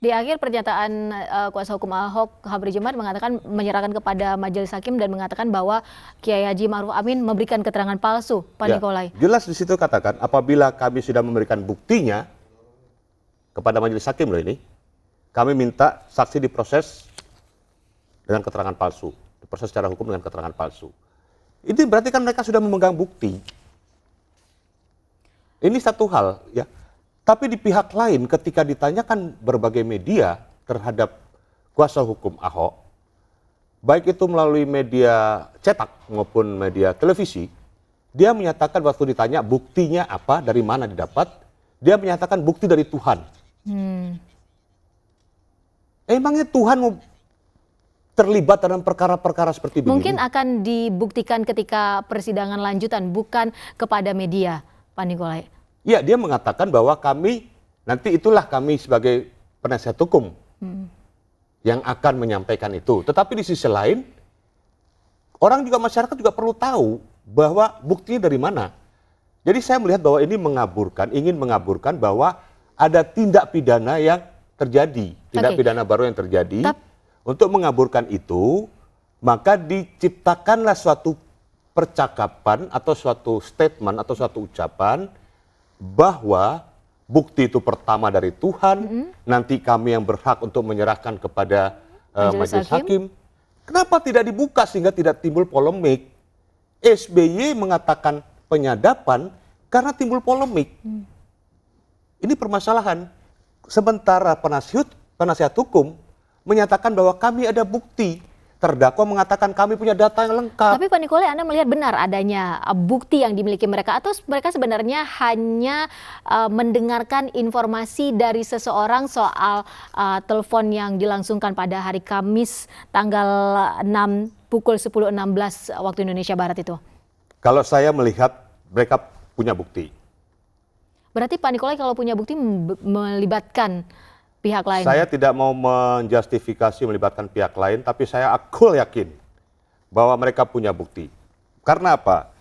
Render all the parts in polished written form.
Di akhir pernyataan kuasa hukum Ahok, Habri Jemad mengatakan menyerahkan kepada majelis hakim dan mengatakan bahwa Kiai Haji Ma'ruf Amin memberikan keterangan palsu, Pak Nikolai. Jelas di situ katakan apabila kami sudah memberikan buktinya kepada majelis hakim loh ini, kami minta saksi diproses dengan keterangan palsu, diproses secara hukum dengan keterangan palsu. Ini berarti kan mereka sudah memegang bukti. Ini satu hal ya. Tapi di pihak lain ketika ditanyakan berbagai media terhadap kuasa hukum Ahok, baik itu melalui media cetak maupun media televisi, dia menyatakan waktu ditanya buktinya apa, dari mana didapat, dia menyatakan bukti dari Tuhan. Emangnya Tuhan mau terlibat dalam perkara-perkara seperti begini? Mungkin akan dibuktikan ketika persidangan lanjutan, bukan kepada media, Pak Nikolai. Ya, dia mengatakan bahwa kami, nanti itulah kami sebagai penasihat hukum yang akan menyampaikan itu. Tetapi di sisi lain, orang juga, masyarakat juga perlu tahu bahwa buktinya dari mana. Jadi saya melihat bahwa ini ingin mengaburkan bahwa ada tindak pidana yang terjadi, tindak pidana baru yang terjadi. Untuk mengaburkan itu, maka diciptakanlah suatu percakapan atau suatu statement atau suatu ucapan bahwa bukti itu pertama dari Tuhan, nanti kami yang berhak untuk menyerahkan kepada majelis hakim. Kenapa tidak dibuka sehingga tidak timbul polemik? SBY mengatakan penyadapan karena timbul polemik. Ini permasalahan. Sementara penasihat hukum menyatakan bahwa kami ada bukti. Terdakwa mengatakan kami punya data yang lengkap. Tapi Pak Nikolai, Anda melihat benar adanya bukti yang dimiliki mereka, atau mereka sebenarnya hanya mendengarkan informasi dari seseorang soal telepon yang dilangsungkan pada hari Kamis tanggal 6 pukul 10.16 waktu Indonesia Barat itu? Kalau saya melihat mereka punya bukti. Berarti Pak Nikolai kalau punya bukti melibatkan pihak lain? Saya tidak mau menjustifikasi melibatkan pihak lain, tapi saya yakin bahwa mereka punya bukti. Karena apa?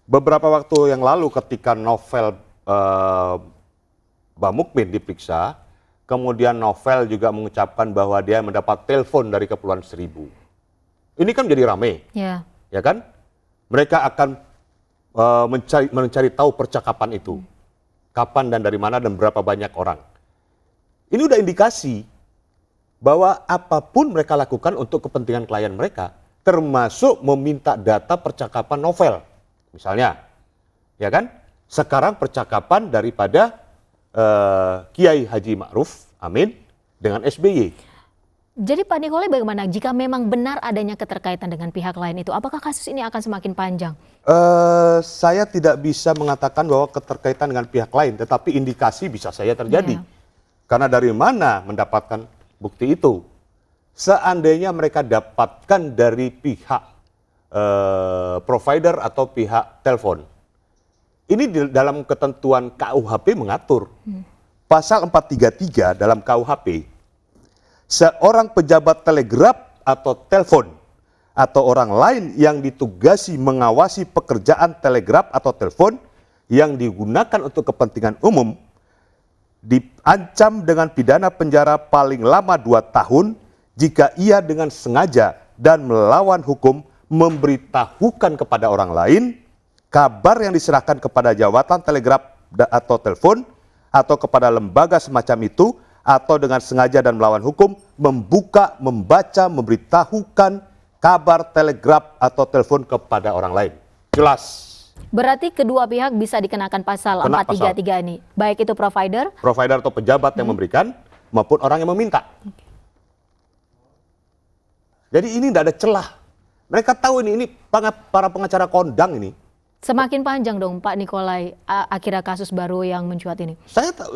Beberapa waktu yang lalu ketika novel Mbak Mukmin diperiksa, kemudian novel juga mengucapkan bahwa dia mendapat telepon dari Kepulauan Seribu. Ini kan menjadi rame, ya kan? Mereka akan mencari tahu percakapan itu. Kapan dan dari mana dan berapa banyak orang. Ini udah indikasi bahwa apapun mereka lakukan untuk kepentingan klien mereka, termasuk meminta data percakapan novel. Misalnya, ya kan? Sekarang percakapan daripada Kiai Haji Ma'ruf Amin dengan SBY. Jadi Pak Nikolai, bagaimana jika memang benar adanya keterkaitan dengan pihak lain itu? Apakah kasus ini akan semakin panjang? Saya tidak bisa mengatakan bahwa keterkaitan dengan pihak lain, tetapi indikasi bisa saja terjadi. Karena dari mana mendapatkan bukti itu? Seandainya mereka dapatkan dari pihak provider atau pihak telepon. Ini dalam ketentuan KUHP mengatur. Pasal 433 dalam KUHP, seorang pejabat telegraf atau telepon atau orang lain yang ditugasi mengawasi pekerjaan telegraf atau telepon yang digunakan untuk kepentingan umum diancam dengan pidana penjara paling lama 2 tahun jika ia dengan sengaja dan melawan hukum memberitahukan kepada orang lain kabar yang diserahkan kepada jawatan telegraf atau telepon atau kepada lembaga semacam itu, atau dengan sengaja dan melawan hukum membuka, membaca, memberitahukan kabar telegraf atau telepon kepada orang lain. Jelas. Berarti kedua pihak bisa dikenakan pasal 433 ini, baik itu provider atau pejabat yang memberikan maupun orang yang meminta. Jadi ini tidak ada celah. Mereka tahu ini para pengacara kondang ini. Semakin panjang dong Pak Nikolai akhirnya kasus baru yang mencuat ini.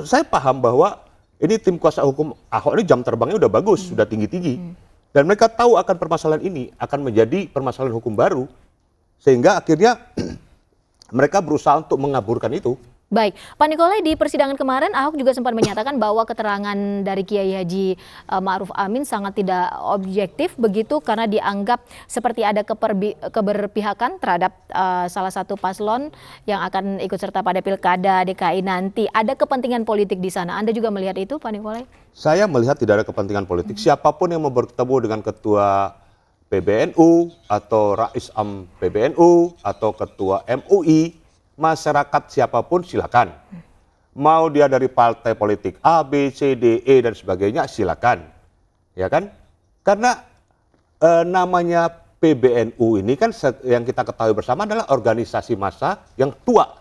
Saya paham bahwa ini tim kuasa hukum Ahok ini jam terbangnya udah bagus, sudah tinggi-tinggi. Dan mereka tahu akan permasalahan ini akan menjadi permasalahan hukum baru. Sehingga akhirnya mereka berusaha untuk mengaburkan itu. Baik, Pak Nikolai, di persidangan kemarin Ahok juga sempat menyatakan bahwa keterangan dari Kiai Haji Ma'ruf Amin sangat tidak objektif begitu karena dianggap seperti ada keberpihakan terhadap salah satu paslon yang akan ikut serta pada Pilkada DKI nanti. Ada kepentingan politik di sana. Anda juga melihat itu, Pak Nikolai? Saya melihat tidak ada kepentingan politik. Siapapun yang mau bertemu dengan ketua PBNU atau Rais Am PBNU atau ketua MUI, masyarakat siapapun silakan. Mau dia dari partai politik A, B, C, D, E dan sebagainya silakan. Ya kan? Karena namanya PBNU ini kan yang kita ketahui bersama adalah organisasi massa yang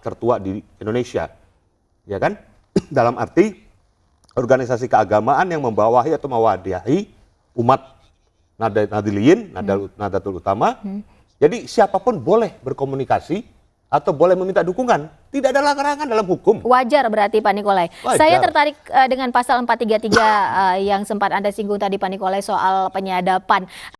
tertua di Indonesia. Ya kan? Dalam arti organisasi keagamaan yang membawahi atau mewadahi umat Nahdlatul Ulama. Jadi siapapun boleh berkomunikasi atau boleh meminta dukungan. Tidak ada larangan dalam hukum. Wajar berarti, Pak Nikolai. Wajar. Saya tertarik dengan pasal 433 yang sempat Anda singgung tadi, Pak Nikolai, soal penyadapan.